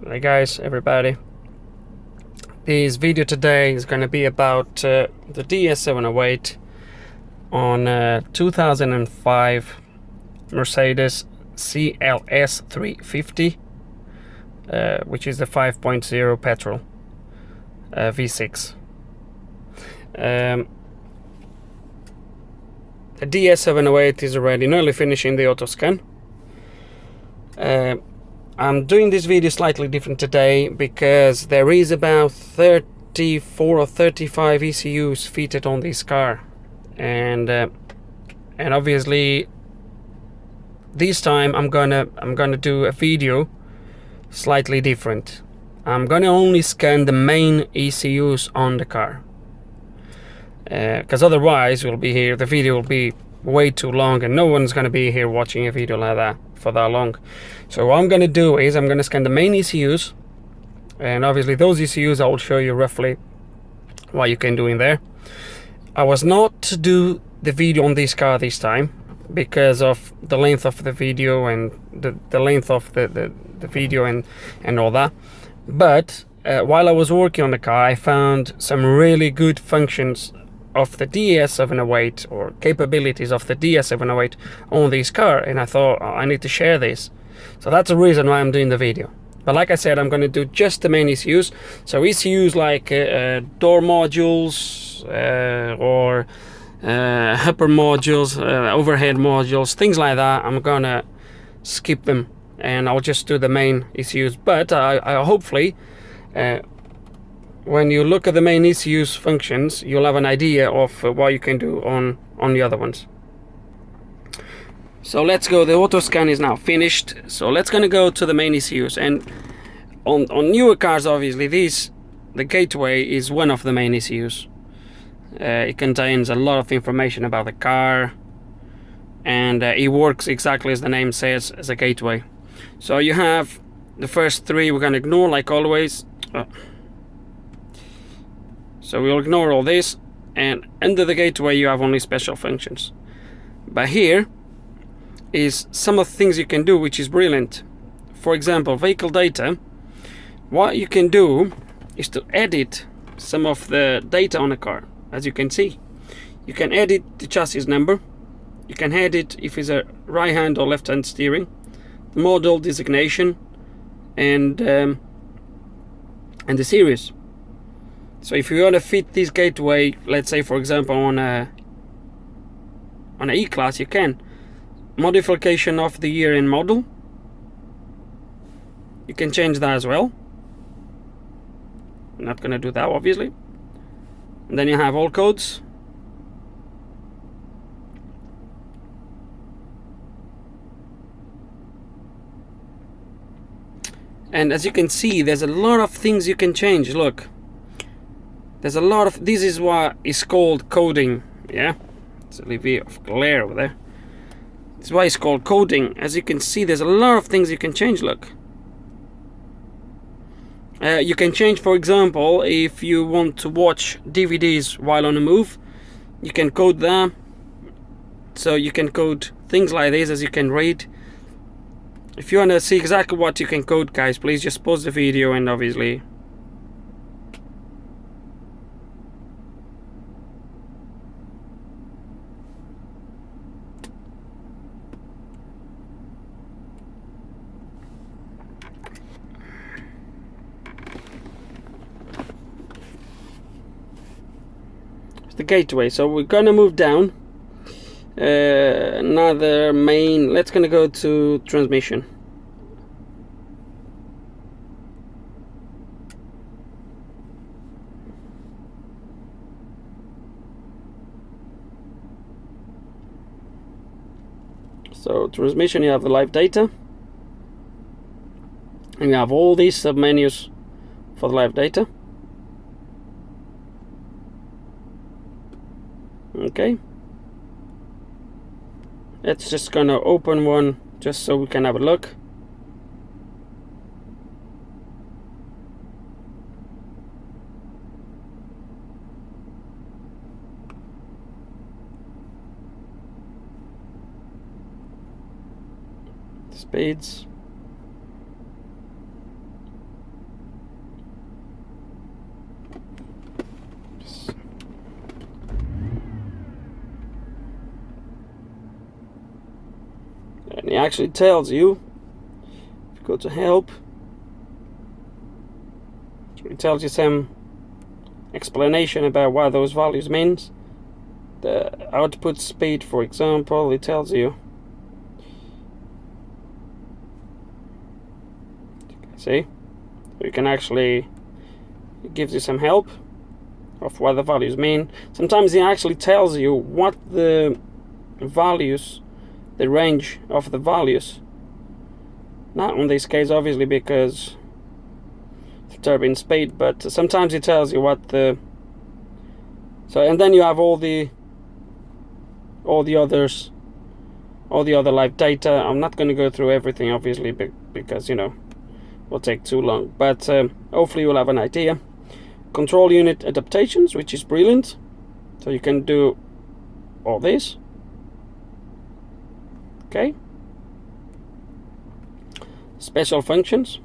Hey guys, everybody. This video today is going to be about the DS708 on 2005 Mercedes CLS350, which is the 5.0 petrol V6. The DS708 is already nearly finishing the auto scan. I'm doing this video slightly different today because there is about 34 or 35 ECUs fitted on this car, and obviously this time I'm gonna do a video slightly different. I'm gonna only scan the main ECUs on the car, because otherwise the video will be way too long and no one's gonna be here watching a video like that for that long. So what I'm gonna do is I'm gonna scan the main ECUs, and obviously those ECUs I will show you roughly what you can do in there. I was not to do the video on this car this time because of the length of the video and the length of the video and all that, but while I was working on the car I found some really good functions of the DS708 or capabilities of the DS708 on this car, and I thought, I need to share this. So that's the reason why I'm doing the video. But like I said, I'm going to do just the main ECUs. So ECUs like door modules or upper modules, overhead modules, things like that, I'm going to skip them and I'll just do the main ECUs. But I hopefully when you look at the main ECU's functions, you'll have an idea of what you can do on the other ones. So let's go. The auto scan is now finished, so let's gonna go to the main ECUs. And on newer cars, obviously the gateway is one of the main ECUs. It contains a lot of information about the car, and it works exactly as the name says, as a gateway. So you have the first three we're gonna ignore like always. So we'll ignore all this, and under the gateway you have only special functions. But here is some of the things you can do, which is brilliant. For example, vehicle data. What you can do is to edit some of the data on a car. As you can see, you can edit the chassis number, you can edit if it's a right hand or left hand steering, the model designation, and the series. So if you want to fit this gateway, let's say for example on a E-Class, you can. Modification of the year and model, you can change that as well. I'm not going to do that obviously. And then you have all codes. And as you can see, there's a lot of things you can change. Look, there's a lot of, this is what is called coding. Yeah, it's a little bit of glare over there. This is why it's called coding. As you can see, there's a lot of things you can change. Look, you can change, for example, if you want to watch DVDs while on the move, you can code that. So you can code things like this, as you can read. If you want to see exactly what you can code, guys, please just pause the video and obviously the gateway. So we're gonna move down another main. Let's gonna go to transmission. So transmission, you have the live data, and you have all these submenus for the live data. Okay, it's just gonna open one just so we can have a look. Speeds, actually tells you, if you go to help, it tells you some explanation about what those values means. The output speed, for example, it tells you. See, you can actually, it gives you some help of what the values mean. Sometimes it actually tells you what the values, the range of the values, not in this case obviously because the turbine speed, but sometimes it tells you what the, so, and then you have all the other live data. I'm not going to go through everything obviously because, you know, will take too long, but hopefully you'll have an idea. Control unit adaptations, which is brilliant, so you can do all this. Okay, special functions,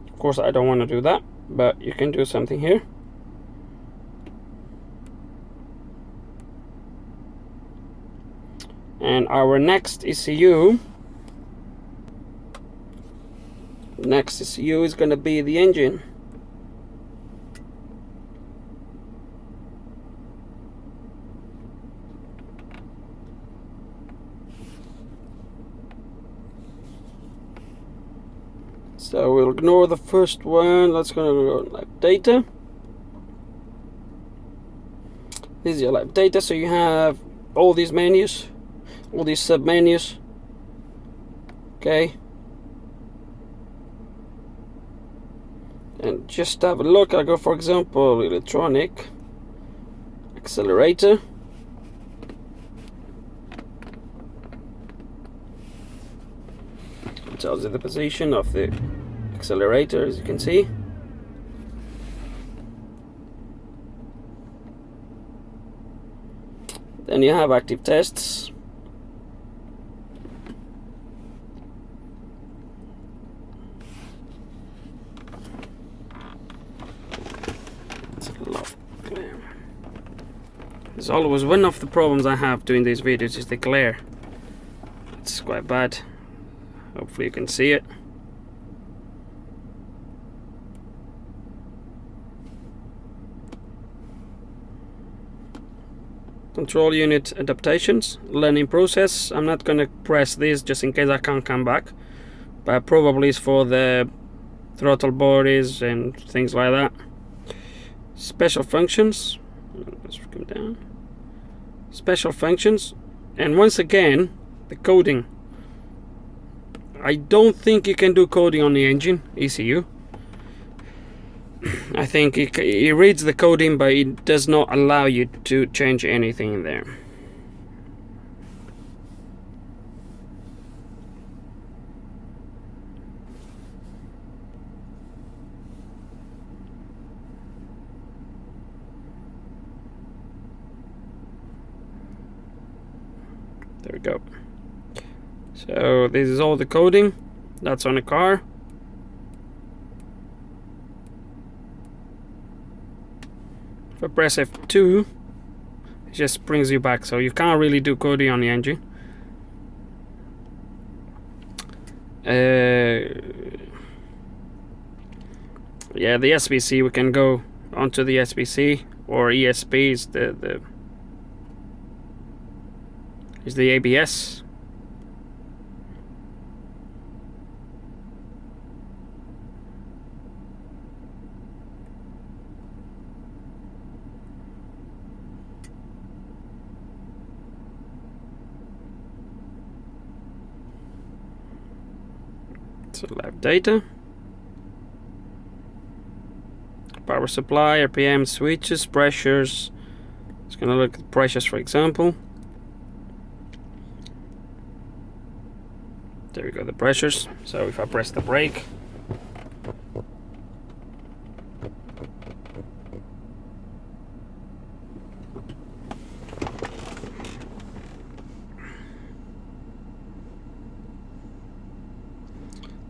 of course I don't want to do that, but you can do something here. And our next ECU is going to be the engine. So we'll ignore the first one. Let's go to live data. This is your live data. So you have all these menus, all these sub menus. Okay, and just have a look. I'll go, for example, electronic accelerator. It tells you the position of the accelerator, as you can see. Then you have active tests. There's always one of the problems I have doing these videos is the glare. It's quite bad. Hopefully you can see it. Control unit adaptations, learning process. I'm not gonna press this just in case I can't come back, but probably it's for the throttle bodies and things like that. Special functions. Let's come down. Special functions, and once again the coding. I don't think you can do coding on the engine ECU. I think it reads the coding, but it does not allow you to change anything in there. There we go. So this is all the coding that's on the car. If I press F2, it just brings you back, so you can't really do coding on the engine. Yeah, the SBC, we can go onto the SBC, or ESP is the ABS. So live data, power supply, RPM, switches, pressures. It's gonna look at pressures, for example. There we go, the pressures. So if I press the brake,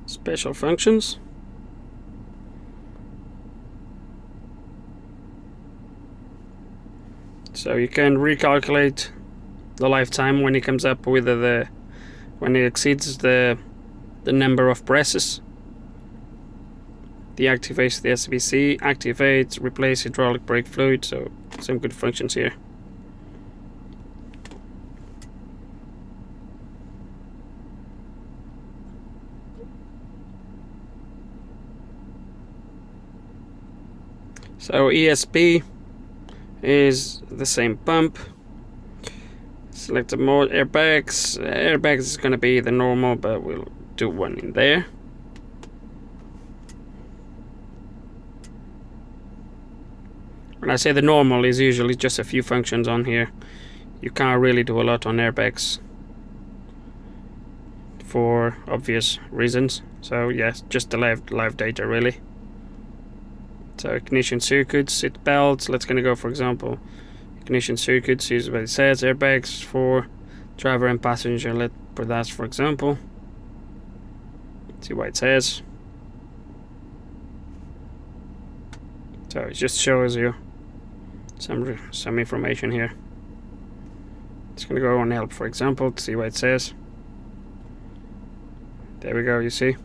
special functions, So you can recalculate the lifetime when it comes up with when it exceeds the number of presses. Deactivates the SBC, activates, replace hydraulic brake fluid, so some good functions here. So ESP is the same pump. Select the mode, airbags. Airbags is going to be the normal, but we'll do one in there. When I say the normal, is usually just a few functions on here. You can't really do a lot on airbags for obvious reasons. So yes, just the live data really. So ignition circuits, seat belts. Let's gonna go, for example, ignition circuits. Here's what it says: airbags for driver and passenger. Let's put that for example. See what it says. So it just shows you some information here. It's gonna go on help, for example, to see what it says. There we go. You see.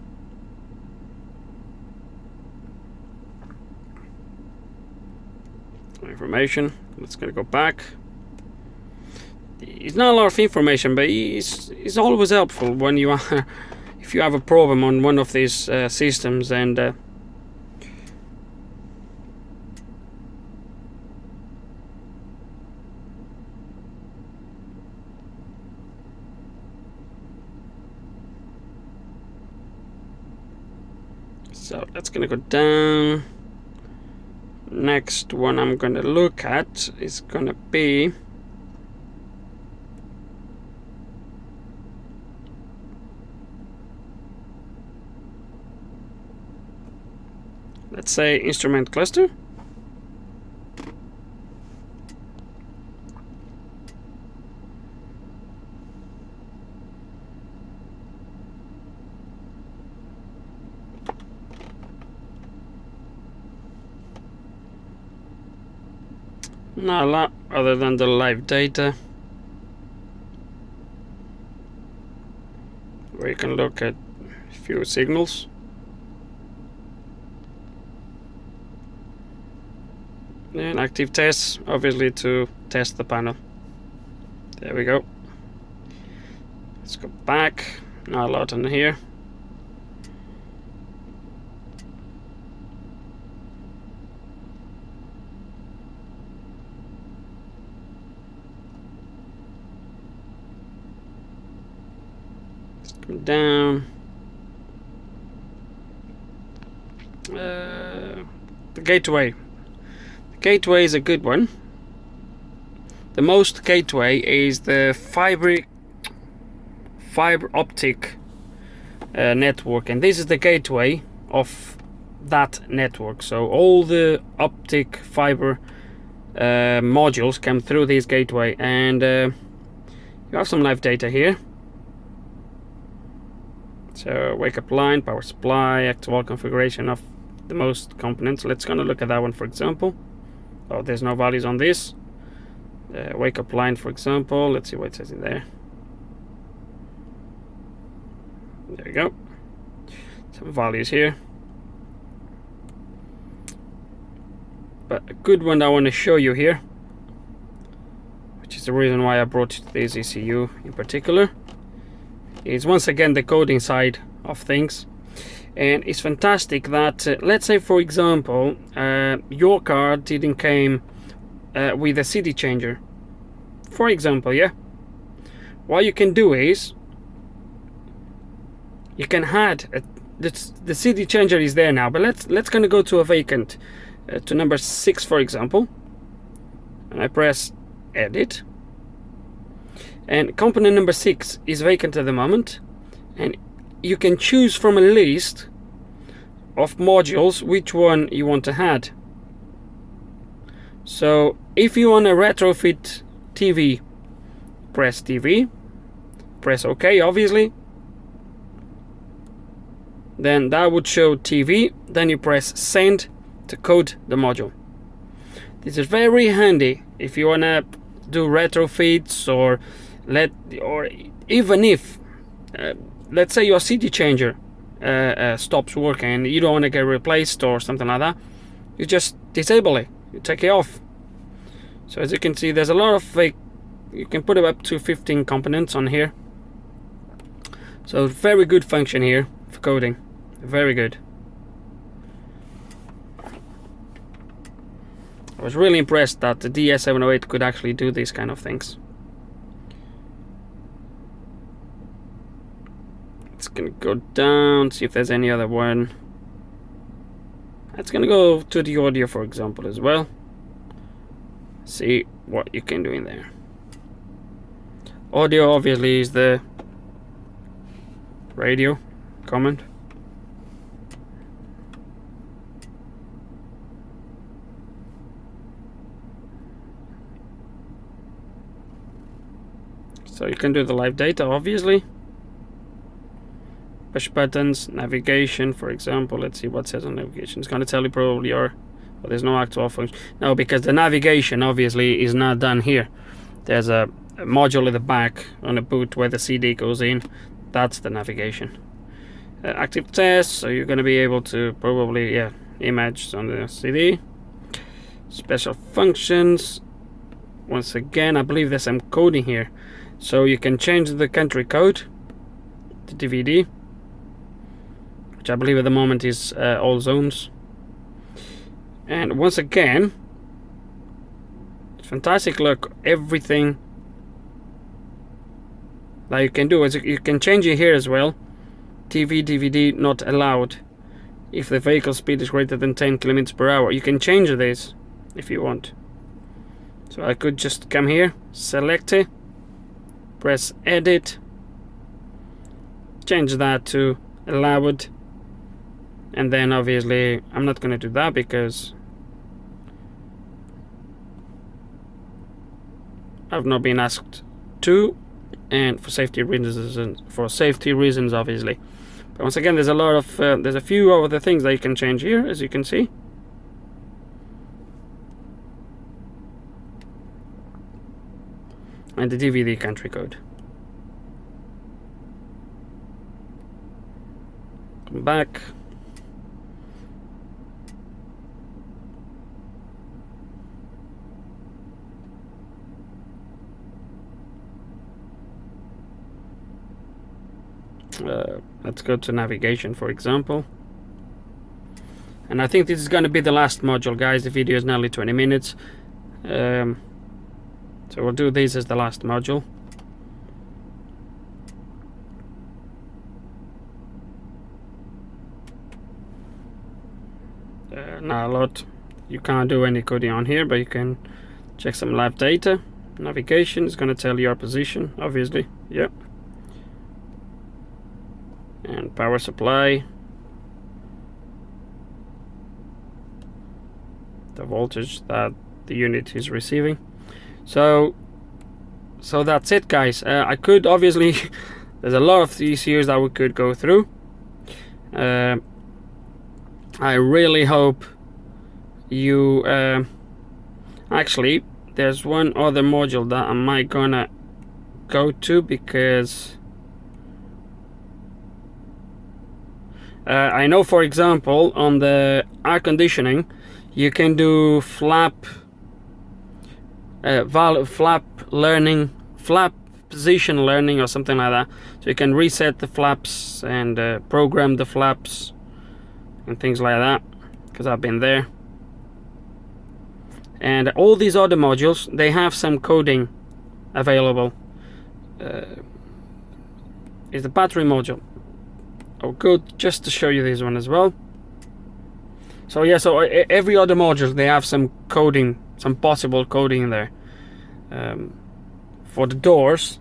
Information. Let's gonna go back. It's not a lot of information, but it's always helpful when you are if you have a problem on one of these systems. And so that's gonna go down. Next one I'm gonna look at is gonna be let's say instrument cluster. Not a lot other than the live data, where you can look at a few signals. And active tests, obviously to test the panel. There we go. Let's go back. Not a lot in here. Down. The gateway. The gateway is a good one. The most gateway is the fiber optic network, and this is the gateway of that network. So all the optic fiber modules come through this gateway, and you have some live data here. So wake up line, power supply, actual configuration of the most components. Let's gonna look at that one, for example. Oh, there's no values on this. Wake up line, for example. Let's see what it says in there. There we go. Some values here. But a good one I want to show you here, which is the reason why I brought this ECU in particular, is once again the coding side of things. And it's fantastic that let's say, for example, your car didn't came with a CD changer, for example. Yeah, what you can do is you can add the CD changer is there now, but let's gonna go to a vacant, to number 6, for example, and I press edit. And component number 6 is vacant at the moment, and you can choose from a list of modules which one you want to add. So if you want to retrofit TV, press TV, press OK, obviously. Then that would show TV, then you press send to code the module. This is very handy if you wanna do retrofits, or even if let's say your CD changer stops working and you don't want to get replaced or something like that, you just disable it, you take it off. So as you can see, there's a lot of you can put up to 15 components on here. So very good function here for coding, very good. I was really impressed that the DS708 could actually do these kind of things. It's gonna go down, see if there's any other one. It's gonna go to the audio, for example, as well. See what you can do in there. Audio obviously is the radio command. So you can do the live data, obviously. Push buttons, navigation, for example. Let's see what it says on navigation. It's going to tell you probably well, there's no actual function. No, because the navigation obviously is not done here. There's a module at the back on the boot where the CD goes in. That's the navigation. Active test, so you're going to be able to probably, image on the CD. Special functions. Once again, I believe there's some coding here. So you can change the country code, the DVD, which I believe at the moment is all zones. And once again, it's fantastic. Look, everything that you can do is you can change it here as well. TV, DVD not allowed if the vehicle speed is greater than 10 kilometers per hour. You can change this if you want. So I could just come here, select it, press edit, change that to allowed, and then obviously I'm not going to do that because I've not been asked to, and for safety reasons obviously. But once again, there's a lot of there's a few other things that you can change here, as you can see. And the DVD country code. Come back. Let's go to navigation, for example. And I think this is going to be the last module, guys. The video is nearly 20 minutes. So we'll do this as the last module. Not a lot. You can't do any coding on here, but you can check some live data. Navigation is going to tell your position, obviously. Yep. And power supply. The voltage that the unit is receiving. So that's it, guys. I could obviously there's a lot of ECUs that we could go through. I really hope you actually there's one other module that I might gonna go to, because I know, for example, on the air conditioning you can do flap position learning or something like that. So you can reset the flaps and program the flaps and things like that, because I've been there. And all these other modules, they have some coding available. Is the battery module. Oh, good, just to show you this one as well. So yeah, so every other module, they have some coding, some possible coding in there. For the doors,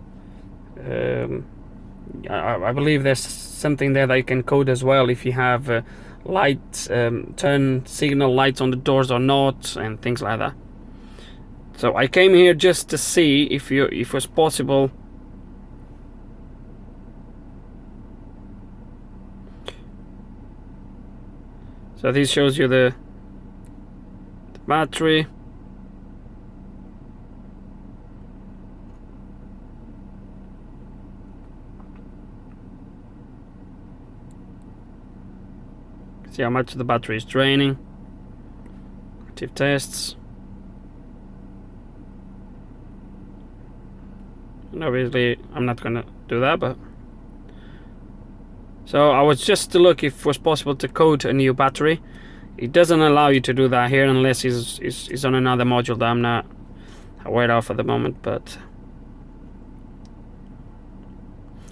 I believe there's something there that you can code as well, if you have lights, turn signal lights on the doors or not, and things like that. So I came here just to see if it was possible. So this shows you the battery. See how much the battery is draining. Active tests. And obviously I'm not gonna do that, but so I was just to look if it was possible to code a new battery. It doesn't allow you to do that here unless it's on another module that I'm not aware of at the moment, but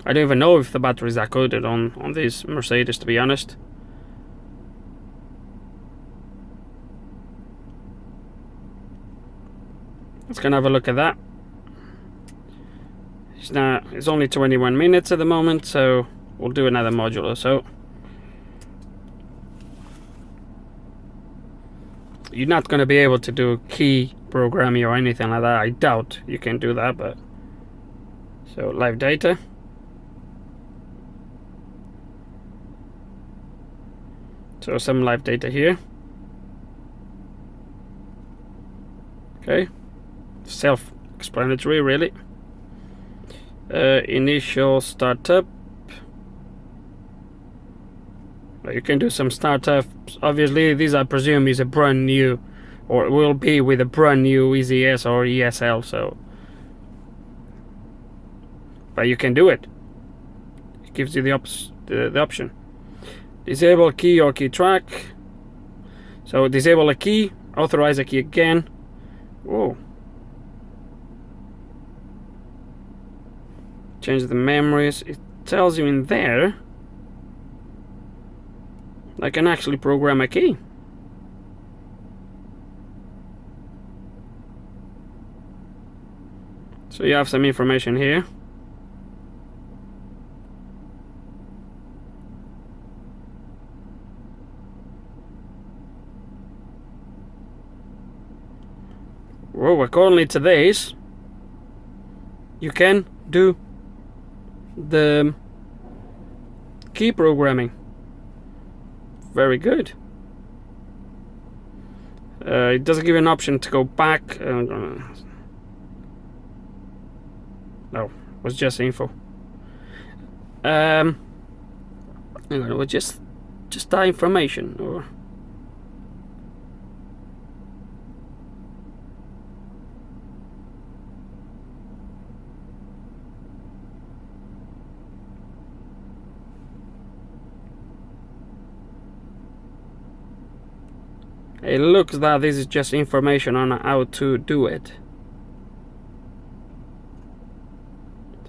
I don't even know if the batteries are coded on these Mercedes, to be honest. Let's go and have a look at that. It's only 21 minutes at the moment, so we'll do another module or so. You're not going to be able to do key programming or anything like that. I doubt you can do that, but so live data. So some live data here. Okay, self-explanatory really. Initial startup. You can do some startups. Obviously this I presume is a brand new, or will be with a brand new EZS or ESL, so but you can do it. It gives you the option. Disable key or key track. So disable a key, authorize a key again. Whoa. Change the memories. It tells you in there I can actually program a key. So you have some information here. Well, according to this, you can do the key programming. Very good. It doesn't give you an option to go back. No, it was just info. It was just that information, or it looks that this is just information on how to do it.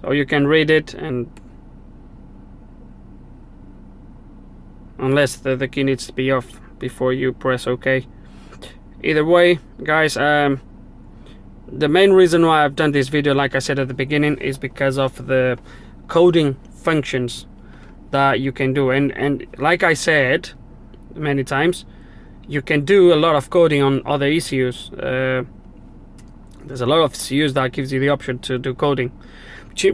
So you can read it, and unless the key needs to be off before you press OK. Either way, guys, the main reason why I've done this video, like I said at the beginning, is because of the coding functions that you can do, and like I said many times, you can do a lot of coding on other ECUs. There's a lot of ECUs that gives you the option to do coding,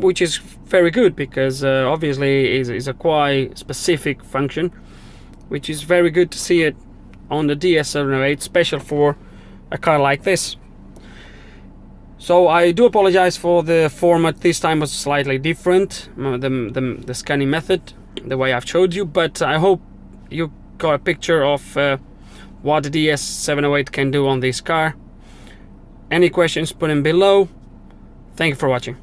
which is very good, because obviously is a quite specific function, which is very good to see it on the DS708, special for a car like this. So I do apologize for the format. This time was slightly different, the scanning method, the way I've showed you, but I hope you got a picture of what the DS708 can do on this car. Any questions, put them below. Thank you for watching.